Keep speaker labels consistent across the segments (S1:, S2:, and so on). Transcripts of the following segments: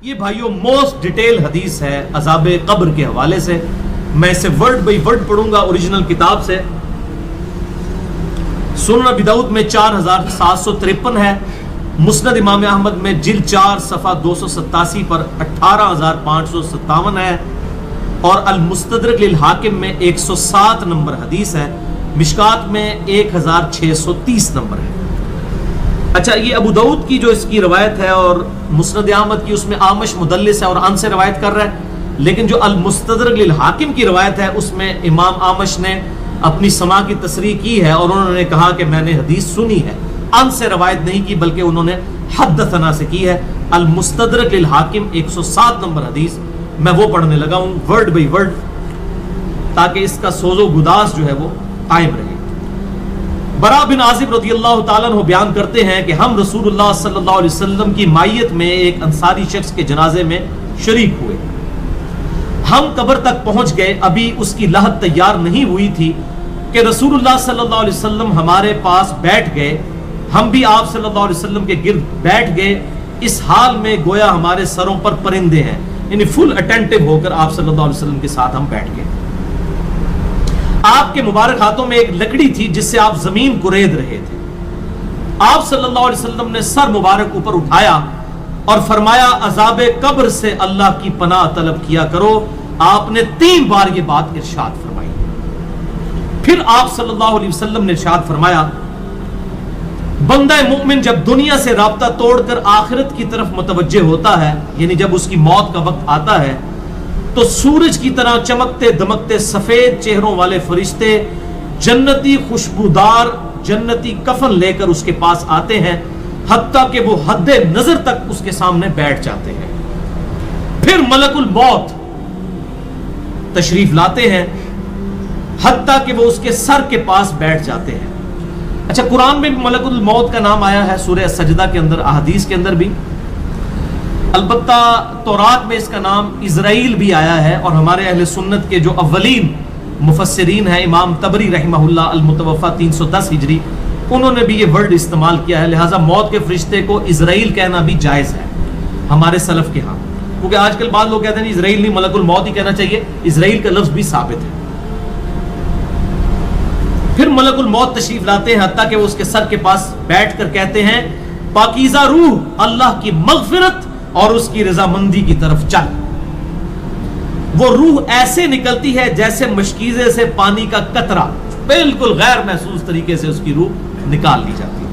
S1: یہ بھائیوں most detail حدیث ہے عذاب قبر کے حوالے سے. میں اسے ورڈ بائی ورڈ پڑھوں گا اوریجنل کتاب سے. سنن ابی داؤد میں 4753 ہے, مسند امام احمد میں جلد 4 صفحہ 287 پر 18557 ہے, اور المستدرک للحاکم میں 107 نمبر حدیث ہے, مشکات میں 1630 نمبر ہے. اچھا, یہ ابو داؤد کی جو اس کی روایت ہے اور مسند احمد کی اس میں آمش مدلس ہے اور ان سے روایت کر رہا ہے, لیکن جو المستدرک للحاکم کی روایت ہے اس میں امام آمش نے اپنی سماع کی تصریح کی ہے اور انہوں نے کہا کہ میں نے حدیث سنی ہے, ان سے روایت نہیں کی بلکہ انہوں نے حدثنا سے کی ہے. المستدرک للحاکم 107 نمبر حدیث میں وہ پڑھنے لگا ہوں ورڈ بائی ورڈ, تاکہ اس کا سوز و گداز جو ہے وہ قائم رہے. برا بن عازب رضی اللہ تعالیٰ عنہ بیان کرتے ہیں کہ ہم رسول اللہ صلی اللہ علیہ وسلم کی مائیت میں ایک انصاری شخص کے جنازے میں شریک ہوئے. ہم قبر تک پہنچ گئے, ابھی اس کی لحد تیار نہیں ہوئی تھی کہ رسول اللہ صلی اللہ علیہ وسلم ہمارے پاس بیٹھ گئے. ہم بھی آپ صلی اللہ علیہ وسلم کے گرد بیٹھ گئے, اس حال میں گویا ہمارے سروں پر پرندے ہیں, یعنی فل اٹینٹو ہو کر آپ صلی اللہ علیہ وسلم کے ساتھ ہم بیٹھ گئے. آپ کے مبارک ہاتھوں میں ایک لکڑی تھی جس سے آپ زمین کو رید رہے تھے. آپ صلی اللہ علیہ وسلم نے سر مبارک اوپر اٹھایا اور فرمایا عذاب قبر سے اللہ کی پناہ طلب کیا کرو. آپ نے 3 بار یہ بات ارشاد فرمائی. پھر آپ صلی اللہ علیہ وسلم نے ارشاد فرمایا, بندہ مومن جب دنیا سے رابطہ توڑ کر آخرت کی طرف متوجہ ہوتا ہے, یعنی جب اس کی موت کا وقت آتا ہے, تو سورج کی طرح چمکتے دمکتے سفید چہروں والے فرشتے جنتی خوشبودار جنتی کفن لے کر اس کے پاس آتے ہیں, حتیٰ کہ وہ حد نظر تک اس کے سامنے بیٹھ جاتے ہیں. پھر ملک الموت تشریف لاتے ہیں حتیٰ کہ وہ اس کے سر کے پاس بیٹھ جاتے ہیں. اچھا, قرآن میں بھی ملک الموت کا نام آیا ہے, سورہ سجدہ کے اندر, احادیث کے اندر بھی. البتہ تورات میں اس کا نام اسرائیل بھی آیا ہے, اور ہمارے اہل سنت کے جو اولین مفسرین ہیں امام طبری رحمہ اللہ المتوفی 310 ہجری, انہوں نے بھی یہ ورڈ استعمال کیا ہے. لہٰذا موت کے فرشتے کو اسرائیل کہنا بھی جائز ہے ہمارے سلف کے ہاں, کیونکہ آج کل بعض لوگ کہتے ہیں اسرائیل نہیں ملک الموت ہی کہنا چاہیے, اسرائیل کا لفظ بھی ثابت ہے. پھر ملک الموت تشریف لاتے ہیں حتیٰ کہ وہ اس کے سر کے پاس بیٹھ کر کہتے ہیں, پاکیزہ روح اللہ کی مغفرت اور اس کی رضامندی کی طرف چل. وہ روح ایسے نکلتی ہے جیسے مشکیزے سے پانی کا قطرہ, بالکل غیر محسوس طریقے سے اس کی روح نکال لی جاتی ہے.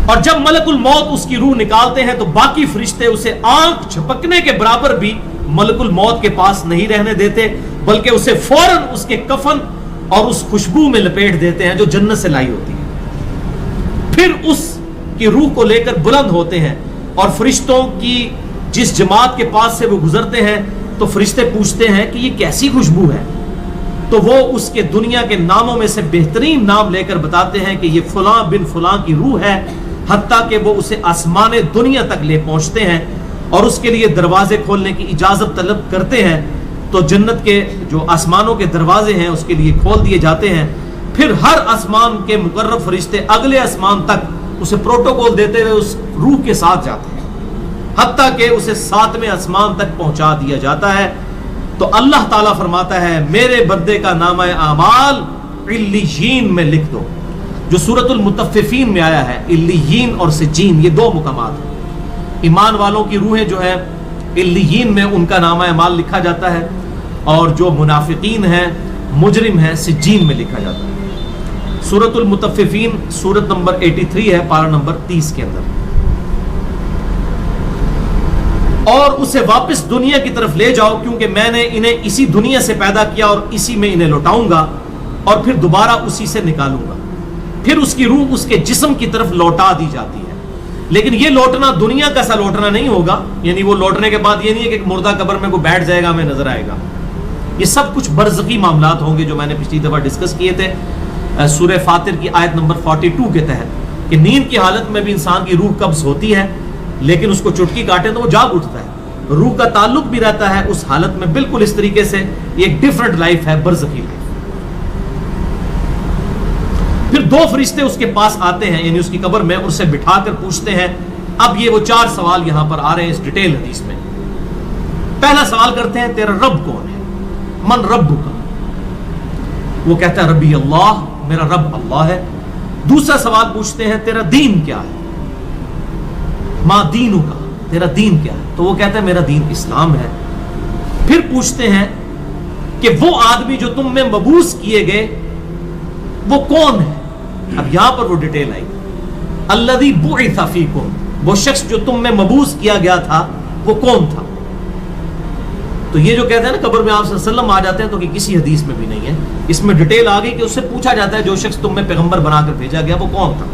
S1: اور جب ملک الموت اس کی روح نکالتے ہیں تو باقی فرشتے اسے آنکھ جھپکنے کے برابر بھی ملک الموت کے پاس نہیں رہنے دیتے, بلکہ اسے فوراً اس کے کفن اور اس خوشبو میں لپیٹ دیتے ہیں جو جنت سے لائی ہوتی ہے. پھر اس کی روح کو لے کر بلند ہوتے ہیں, اور فرشتوں کی جس جماعت کے پاس سے وہ گزرتے ہیں تو فرشتے پوچھتے ہیں کہ یہ کیسی خوشبو ہے, تو وہ اس کے دنیا کے ناموں میں سے بہترین نام لے کر بتاتے ہیں کہ یہ فلاں بن فلاں کی روح ہے, حتیٰ کہ وہ اسے آسمان دنیا تک لے پہنچتے ہیں اور اس کے لیے دروازے کھولنے کی اجازت طلب کرتے ہیں. تو جنت کے جو آسمانوں کے دروازے ہیں اس کے لیے کھول دیے جاتے ہیں. پھر ہر آسمان کے مقرب فرشتے اگلے آسمان تک اسے پروٹوکول دیتے ہوئے اس روح کے ساتھ جاتے ہیں, حتیٰ کہ اسے 7ویں آسمان تک پہنچا دیا جاتا ہے. تو اللہ تعالیٰ فرماتا ہے, میرے بندے کا نامہ اعمال علیین میں لکھ دو, جو سورۃ المطففین میں آیا ہے. علیین اور سجین یہ 2 مقامات ہیں. ایمان والوں کی روحیں جو ہے علیین میں ان کا نامہ اعمال لکھا جاتا ہے, اور جو منافقین ہیں مجرم ہیں سجین میں لکھا جاتا ہے. سورۃ المطففین سورت نمبر 83 ہے, پارہ نمبر 30 کے اندر. اور اسے واپس دنیا کی طرف لے جاؤ, کیونکہ میں نے انہیں اسی دنیا سے پیدا کیا اور اسی میں انہیں لوٹاؤں گا, اور پھر دوبارہ اسی سے نکالوں گا. پھر اس کی روح اس کے جسم کی طرف لوٹا دی جاتی ہے. لیکن یہ لوٹنا دنیا کا سا لوٹنا نہیں ہوگا, یعنی وہ لوٹنے کے بعد یہ نہیں ہے کہ ایک مردہ قبر میں کوئی بیٹھ جائے گا ہمیں نظر آئے گا. یہ سب کچھ برزخی معاملات ہوں گے جو میں نے پچھلی دفعہ ڈسکس کیے تھے سورہ فاطر کی آیت نمبر 42 کے تحت, کہ نیند کی حالت میں بھی انسان کی روح قبض ہوتی ہے, لیکن اس کو چٹکی کاٹے تو وہ جاگ اٹھتا ہے. روح کا تعلق بھی رہتا ہے اس حالت میں بالکل اس طریقے سے. یہ ایک ڈیفرنٹ لائف ہے, برزخی لائف. پھر 2 فرشتے اس کے پاس آتے ہیں, یعنی اس کی قبر میں, اسے بٹھا کر پوچھتے ہیں اب یہ وہ 4 سوال یہاں پر آ رہے ہیں اس ڈیٹیل حدیث میں. پہلا سوال کرتے ہیں تیرا رب کون ہے؟ من رب کا؟ وہ کہتا ہے ربی اللہ، میرا رب اللہ ہے. دوسرا سوال پوچھتے ہیں تیرا دین کیا ہے؟ ما دینو کا، تیرا دین کیا ہے؟ تو وہ کہتا ہے میرا دین اسلام ہے. پھر پوچھتے ہیں کہ وہ آدمی جو تم میں مبعوث کیے گئے وہ کون ہے؟ اب یہاں پر وہ ڈیٹیل آئی، الذی بعث فیکم، وہ شخص جو تم میں مبعوث کیا گیا تھا وہ کون تھا؟ تو یہ جو کہتے ہیں نا قبر میں آپ صلی اللہ علیہ وسلم آ جاتے ہیں، تو کہ کسی حدیث میں بھی نہیں ہے. اس میں ڈیٹیل آ گئی کہ اس سے پوچھا جاتا ہے جو شخص تم میں پیغمبر بنا کر بھیجا گیا وہ کون تھا؟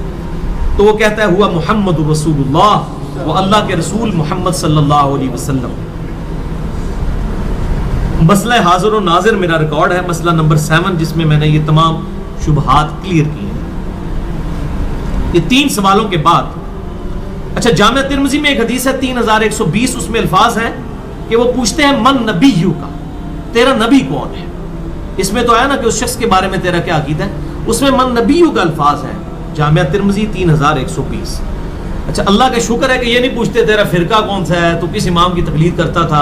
S1: تو وہ کہتا ہے ہوا محمد رسول اللہ، وہ اللہ کے رسول محمد صلی اللہ علیہ وسلم. مسئلہ حاضر و ناظر میرا ریکارڈ ہے، مسئلہ نمبر 7، جس میں میں نے یہ تمام شبہات کلیئر کیے ہیں. یہ 3 سوالوں کے بعد اچھا جامعہ ترمذی میں ایک حدیث ہے 3120، اس میں الفاظ ہیں کہ وہ پوچھتے ہیں من نبیو کا، تیرا نبی کون ہے؟ اس میں تو آیا نا کہ اس شخص کے بارے میں تیرا کیا عقیدہ ہے، اس میں من نبیو کا الفاظ ہے جامعہ ترمذی 3120. اچھا اللہ کا شکر ہے کہ یہ نہیں پوچھتے تیرا فرقہ کون سا ہے، تو کس امام کی تقلید کرتا تھا،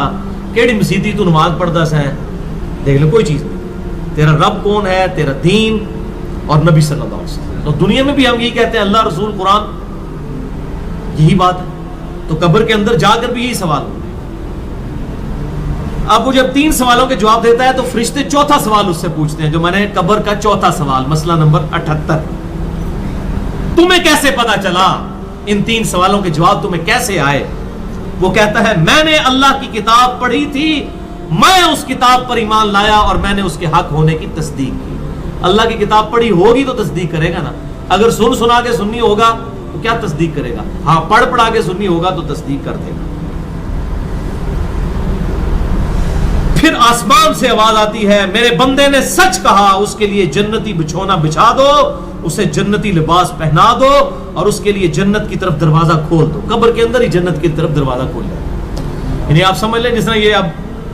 S1: کیڑی مسیتی تو نماز پڑھتا سا ہے. دیکھ لو کوئی چیز نہیں، تیرا رب کون ہے، تیرا دین اور نبی صلی اللہ علیہ وسلم. تو دنیا میں بھی ہم یہی کہتے ہیں اللہ رسول قرآن، یہی بات ہے. تو قبر کے اندر جا کر بھی یہی سوال ہو. اب وہ جب 3 سوالوں کے جواب دیتا ہے تو فرشتے چوتھا سوال اس سے پوچھتے ہیں، جو میں نے قبر کا چوتھا سوال، مسئلہ نمبر 78، تمہیں کیسے پتا چلا، ان 3 سوالوں کے جواب تمہیں کیسے آئے؟ وہ کہتا ہے میں نے اللہ کی کتاب پڑھی تھی، میں اس کتاب پر ایمان لایا اور میں نے اس کے حق ہونے کی تصدیق کی. اللہ کی کتاب پڑھی ہوگی تو تصدیق کرے گا نا. اگر سنا کے سنی ہوگا تو کیا تصدیق کرے گا؟ ہاں پڑھا کے سنی ہوگا تو تصدیق کر دے گا. پھر آسمان سے آواز آتی ہے میرے بندے نے سچ کہا، اس کے لیے جنتی بچھونا بچھا دو، اسے جنتی لباس پہنا دو اور اس کے لیے جنت کی طرف دروازہ کھول دو. قبر کے اندر ہی جنت کی طرف دروازہ کھول دو. یعنی آپ سمجھ لیں جس طرح یہ اب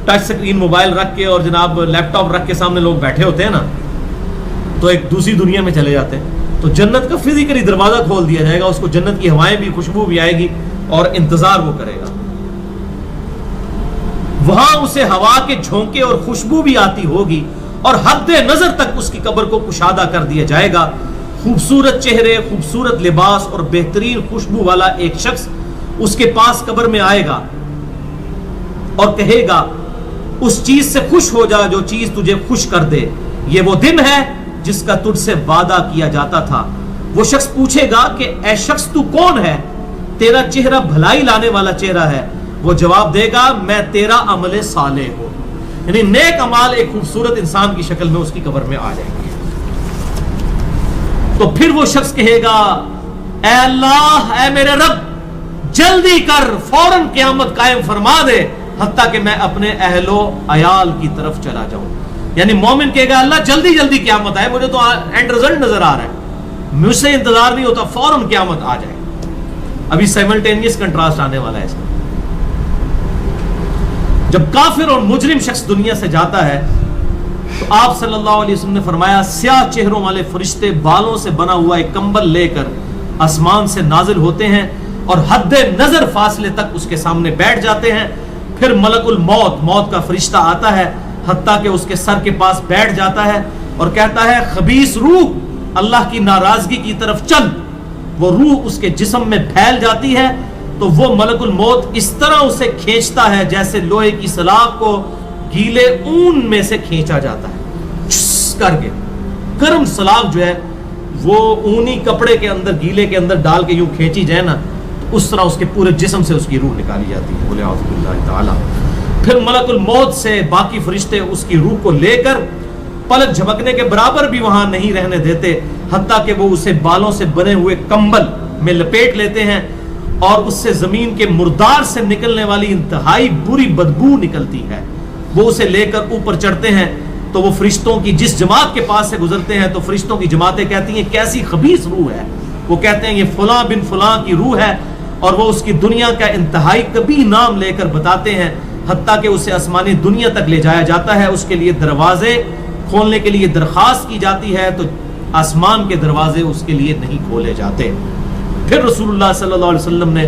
S1: ٹچ سکرین موبائل رکھ کے اور جناب لیپ ٹاپ رکھ کے سامنے لوگ بیٹھے ہوتے ہیں نا، تو ایک دوسری دنیا میں چلے جاتے ہیں. تو جنت کا فزیکلی دروازہ کھول دیا جائے گا، اس کو جنت کی ہوائیں بھی، خوشبو بھی آئے گی اور انتظار وہ کرے گا. وہاں اسے ہوا کے جھونکے اور خوشبو بھی آتی ہوگی اور حد نظر تک اس کی قبر کو کشادہ کر دیا جائے گا. خوبصورت چہرے، خوبصورت لباس اور بہترین خوشبو والا ایک شخص اس کے پاس قبر میں آئے گا اور کہے گا اس چیز سے خوش ہو جا جو چیز تجھے خوش کر دے، یہ وہ دن ہے جس کا تجھ سے وعدہ کیا جاتا تھا. وہ شخص پوچھے گا کہ اے شخص تو کون ہے، تیرا چہرہ بھلائی لانے والا چہرہ ہے. وہ جواب دے گا میں تیرا عمل صالح ہوں. یعنی نیک اعمال ایک خوبصورت انسان کی شکل میں اس کی قبر میں آ جائیں گے. تو پھر وہ شخص کہے گا اے اللہ، اے میرے رب، جلدی کر، فوراً قیامت قائم فرما دے حتیٰ کہ میں اپنے اہل و عیال کی طرف چلا جاؤں. یعنی مومن کہے گا اللہ جلدی جلدی قیامت آئے، مجھے تو اینڈ رزلٹ نظر آ رہا ہے، مجھ سے انتظار نہیں ہوتا، فوراً قیامت آ جائے. ابھی سائملٹینیس کنٹراسٹ آنے والا ہے اس میں. جب کافر اور مجرم شخص دنیا سے جاتا ہے تو آپ صلی اللہ علیہ وسلم نے فرمایا سیاہ چہروں والے فرشتے بالوں سے بنا ہوا ایک کمبل لے کر آسمان سے نازل ہوتے ہیں اور حد نظر فاصلے تک اس کے سامنے بیٹھ جاتے ہیں. پھر ملک الموت، موت کا فرشتہ آتا ہے حتیٰ کہ اس کے سر کے پاس بیٹھ جاتا ہے اور کہتا ہے خبیث روح اللہ کی ناراضگی کی طرف چل. وہ روح اس کے جسم میں پھیل جاتی ہے تو وہ ملک الموت اس طرح اسے کھینچتا ہے جیسے لوہے کی سلاخ کو گیلے اون میں سے کھینچا جاتا ہے کر کے. گرم سلاخ جو ہے وہ اونی کپڑے کے اندر، گیلے کے اندر ڈال کے یوں کھینچی جائے نا، اس طرح اس کے پورے جسم سے اس کی روح نکالی جاتی ہے. بولے اعوذ باللہ تعالی. پھر ملک الموت سے باقی فرشتے اس کی روح کو لے کر پلک جھپکنے کے برابر بھی وہاں نہیں رہنے دیتے حتیٰ کہ وہ اسے بالوں سے بنے ہوئے کمبل میں لپیٹ لیتے ہیں اور اس سے زمین کے مردار سے نکلنے والی انتہائی بری بدبو نکلتی ہے. وہ اسے لے کر اوپر چڑھتے ہیں تو وہ فرشتوں کی جس جماعت کے پاس سے گزرتے ہیں تو فرشتوں کی جماعتیں کہتی ہیں کیسی خبیث روح ہے. وہ کہتے ہیں یہ فلاں بن فلاں کی روح ہے اور وہ اس کی دنیا کا انتہائی کبھی نام لے کر بتاتے ہیں حتیٰ کہ اسے آسمانی دنیا تک لے جایا جاتا ہے. اس کے لیے دروازے کھولنے کے لیے درخواست کی جاتی ہے تو آسمان کے دروازے اس کے لیے نہیں کھولے جاتے. پھر رسول اللہ صلی اللہ علیہ وسلم نے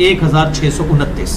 S1: 1629।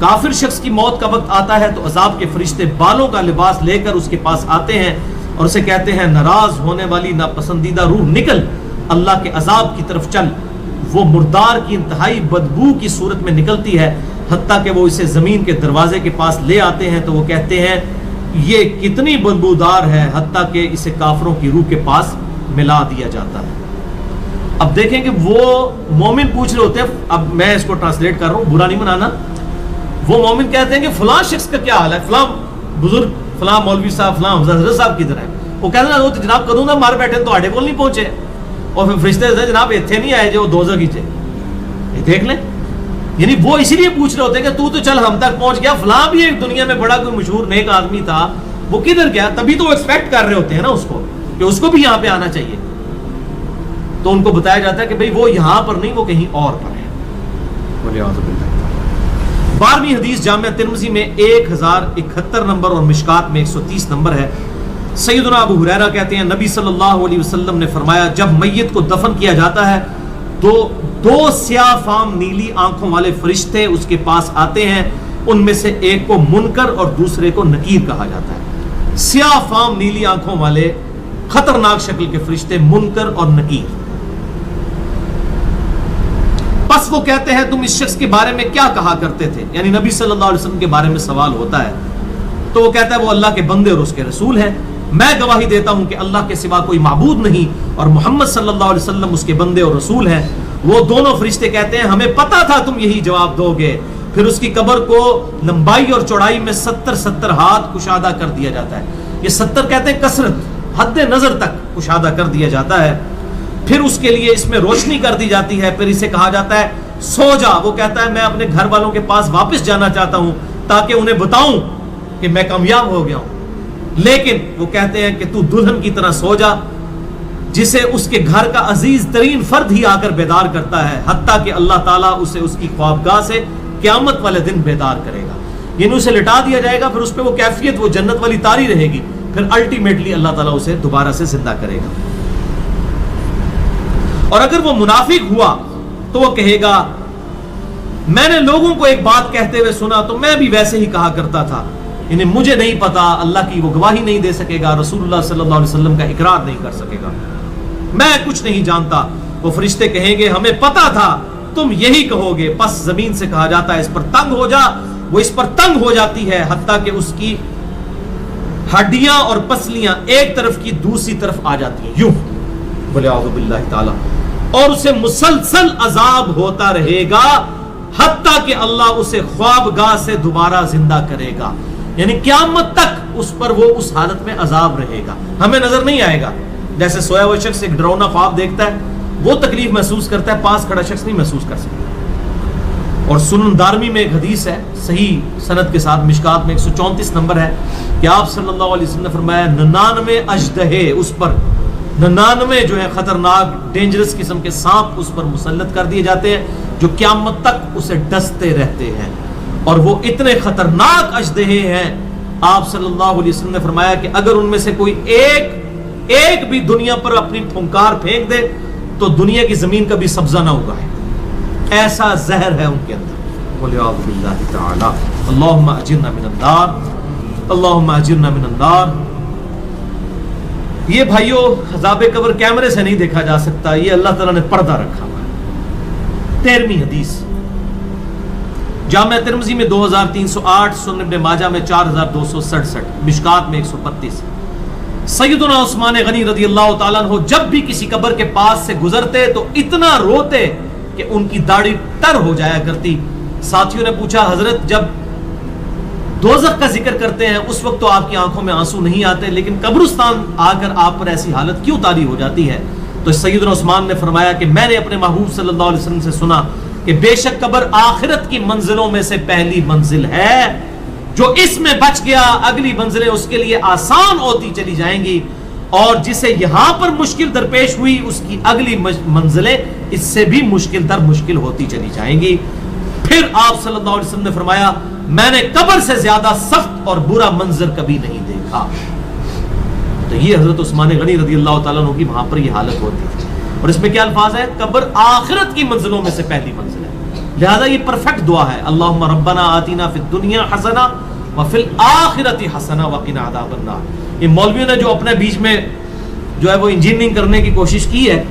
S1: کافر شخص کی موت کا وقت آتا ہے تو عذاب کے فرشتے بالوں کا لباس لے کر اس کے پاس آتے ہیں اور اسے کہتے ہیں ناراض ہونے والی ناپسندیدہ روح نکل، اللہ کے عذاب کی طرف چل۔ وہ مردار کی انتہائی بدبو کی صورت میں نکلتی ہے، حتیٰ کہ وہ اسے زمین کے دروازے کے پاس لے آتے ہیں تو وہ کہتے ہیں یہ کتنی بدبودار ہے، حتیٰ کہ اسے کافروں کی روح کے پاس ملا دیا جاتا ہے۔ اب دیکھیں کہ وہ مومن پوچھ رہے ہوتے ہیں، اب میں اس کو ٹرانسلیٹ کر رہا ہوں، برا نہیں منانا۔ وہ مومن کہتے ہیں کہ فلاں شخص کا کیا حال ہے، فلاں بزرگ، فلاں مولوی صاحب، فلاں حضرت صاحب کدھر ہے؟ وہ کہتے ہیں وہ تو جناب کدوں نہ مار بیٹھے تو آڈے کول نہیں پہنچے، اور پھر فرشتے سے جناب اتنے نہیں آئے جو دوزخ ہی تھے، یہ دیکھ لیں۔ یعنی وہ اسی لیے پوچھ رہے ہوتے ہیں کہ تو چل ہم تک پہنچ گیا، فلاں بھی ایک دنیا میں بڑا کوئی مشہور نیک آدمی تھا، وہ کدھر گیا؟ تبھی تو وہ ایکسپیکٹ کر رہے ہوتے ہیں نا اس کو کہ اس کو بھی یہاں پہ آنا چاہیے۔ تو ان کو بتایا جاتا ہے کہ بھئی وہ یہاں پر نہیں، وہ کہیں اور پر ہے۔ 12ویں حدیث جامعہ ترمذی میں 1071 نمبر اور مشکات میں 130 نمبر ہے۔ سیدنا ابو ہریرہ کہتے ہیں نبی صلی اللہ علیہ وسلم نے فرمایا جب میت کو دفن کیا جاتا ہے تو 2 سیاہ فام نیلی آنکھوں والے فرشتے اس کے پاس آتے ہیں، ان میں سے ایک کو منکر اور دوسرے کو نکیر کہا جاتا ہے۔ سیاہ فام نیلی آنکھوں والے خطرناک شکل کے فرشتے منکر اور نکیر۔ پس وہ کہتے ہیں تم اس شخص کے بارے میں کیا کہا کرتے تھے، یعنی نبی صلی اللہ علیہ وسلم کے بارے میں سوال ہوتا ہے تو وہ کہتا ہے وہ اللہ کے بندے اور اس کے رسول ہیں، میں گواہی دیتا ہوں کہ اللہ کے سوا کوئی معبود نہیں اور محمد صلی اللہ علیہ وسلم اس کے بندے اور رسول ہیں۔ وہ دونوں فرشتے کہتے ہیں ہمیں پتا تھا تم یہی جواب دو گے۔ پھر اس کی قبر کو لمبائی اور چوڑائی میں 70 ہاتھ کشادہ کر دیا جاتا ہے۔ یہ 70 کہتے ہیں کثرت، حد نظر تک کشادہ کر دیا جاتا ہے۔ پھر اس کے لیے اس میں روشنی کر دی جاتی ہے، پھر اسے کہا جاتا ہے سو جا۔ وہ کہتا ہے میں اپنے گھر والوں کے پاس واپس جانا چاہتا ہوں تاکہ انہیں بتاؤں کہ میں کامیاب ہو گیا ہوں، لیکن وہ کہتے ہیں کہ تو دلہن کی طرح سو جا جسے اس کے گھر کا عزیز ترین فرد ہی آ کر بیدار کرتا ہے، حتیٰ کہ اللہ تعالیٰ اسے اس کی خوابگاہ سے قیامت والے دن بیدار کرے گا، یعنی اسے لٹا دیا جائے گا، پھر اس پہ وہ کیفیت وہ جنت والی تاری رہے گی، پھر الٹیمیٹلی اللہ تعالیٰ اسے دوبارہ سے زندہ کرے گا۔ اور اگر وہ منافق ہوا تو وہ کہے گا میں نے لوگوں کو ایک بات کہتے ہوئے سنا تو میں بھی ویسے ہی کہا کرتا تھا، یعنی مجھے نہیں پتا، اللہ کی وہ گواہی نہیں دے سکے گا، رسول اللہ صلی اللہ علیہ وسلم کا اقرار نہیں کر سکے گا، میں کچھ نہیں جانتا۔ وہ فرشتے کہیں گے ہمیں پتا تھا تم یہی کہو گے، پس زمین سے کہا جاتا ہے اس پر تنگ ہو جا، وہ اس پر تنگ ہو جاتی ہے حتیٰ کہ اس کی ہڈیاں اور پسلیاں ایک طرف کی دوسری طرف آ جاتی ہیں، یوں بولے اعوذ باللہ تعالی، اور اسے مسلسل عذاب ہوتا رہے گا حتیٰ کہ اللہ اسے خوابگاہ سے دوبارہ زندہ کرے گا، یعنی قیامت تک اس پر وہ اس حالت میں عذاب رہے گا، ہمیں نظر نہیں آئے گا۔ جیسے سویا ہوا شخص ایک ڈراؤنا خواب دیکھتا ہے وہ تکلیف محسوس کرتا ہے، پاس کھڑا شخص نہیں محسوس کر سکتا۔ اور سنن دارمی میں ایک حدیث ہے صحیح سند کے ساتھ، مشکات میں 134 نمبر ہے کہ آپ صلی اللہ علیہ وسلم نے فرمایا 99 اژدہے اس پر، 99 جو ہے خطرناک ڈینجرس قسم کے سانپ اس پر مسلط کر دیے جاتے ہیں جو قیامت تک اسے ڈستے رہتے ہیں، اور وہ اتنے خطرناک اژدہے ہیں آپ صلی اللہ علیہ وسلم نے فرمایا کہ اگر ان میں سے کوئی ایک بھی دنیا پر اپنی پھنکار پھینک دے تو دنیا کی زمین کا بھی سبزہ نہ اگائے، ایسا زہر ہے ان کے اندر۔ بولے اعوذ باللہ تعالی، اللہم اجرنا من النار، اللہم اجرنا من النار۔ یہ بھائیو عذاب قبر کیمرے سے نہیں دیکھا جا سکتا، یہ اللہ تعالیٰ نے پردہ رکھا ہوا ہے۔ 13ویں حدیث جامعہ ترمذی میں 2308، سنن ابن ماجہ میں 4267، مشکات میں 132۔ سیدنا عثمان غنی رضی اللہ تعالیٰ عنہ جب بھی کسی قبر کے پاس سے گزرتے تو اتنا روتے کہ ان کی داڑھی تر ہو جایا کرتی۔ ساتھیوں نے پوچھا حضرت جب دوزخ کا ذکر کرتے ہیں اس وقت تو آپ کی آنکھوں میں آنسو نہیں آتے، لیکن قبرستان آ کر آپ پر ایسی حالت کیوں طاری ہو جاتی ہے؟ تو سیدنا عثمان نے فرمایا کہ میں نے اپنے محبوب صلی اللہ علیہ وسلم سے سنا کہ بے شک قبر آخرت کی منزلوں میں سے پہلی منزل ہے، جو اس میں بچ گیا اگلی منزلیں اس کے لیے آسان ہوتی چلی جائیں گی، اور جسے یہاں پر مشکل درپیش ہوئی اس کی اگلی منزلیں اس سے بھی مشکل در مشکل ہوتی چلی جائیں گی۔ پھر آپ صلی اللہ علیہ وسلم نے فرمایا میں نے قبر سے زیادہ سخت اور برا منظر کبھی نہیں دیکھا۔ تو یہ حضرت عثمان غنی رضی اللہ تعالیٰ عنہ کی وہاں پر یہ حالت ہوتی ہے، اور اس میں کیا الفاظ ہے؟ قبر آخرت کی منزلوں میں سے پہلی منزل ہے، لہذا یہ پرفیکٹ دعا ہے، اللہم ربنا آتینا فی الدنیا حسنہ وفی الآخرۃ حسنہ وقنا عذاب النار۔ یہ مولویوں نے جو اپنے بیچ میں جو ہے وہ انجینئرنگ کرنے کی کوشش کی ہے،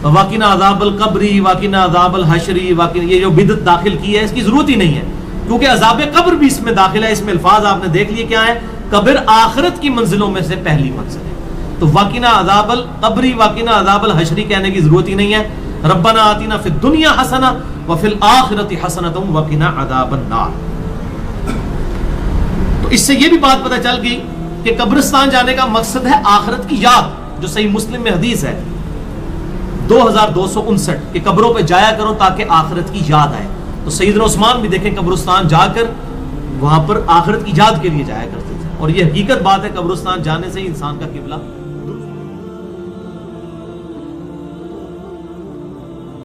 S1: وقنا عذاب القبری، وقنا عذاب الحشری، یہ جو بدعت داخل کی ہے، اس کی ضرورت ہی نہیں ہے، کیونکہ عذاب قبر بھی اس میں داخل ہے۔ اس میں الفاظ آپ نے دیکھ لیے کیا ہے، قبر آخرت کی منزلوں میں سے پہلی منزل ہے، تو وقنا عذاب القبری وقنا عذاب الحشری کہنے کی ضرورت ہی نہیں ہے۔ ربنا آتینا فی الدنیا حسنہ وفی الآخرۃ حسنۃ وقنا عذاب النار۔ تو اس سے یہ بھی بات پتہ چل گئی کہ قبرستان جانے کا مقصد ہے آخرت کی یاد، جو صحیح مسلم میں حدیث ہے 2259 کہ قبروں پہ جایا کرو تاکہ آخرت کی یاد آئے۔ تو سیدنا عثمان بھی دیکھیں قبرستان جا کر وہاں پر آخرت کی یاد کے لیے جایا کرتے تھے، اور یہ حقیقت بات ہے، قبرستان جانے سے ہی انسان کا قبلہ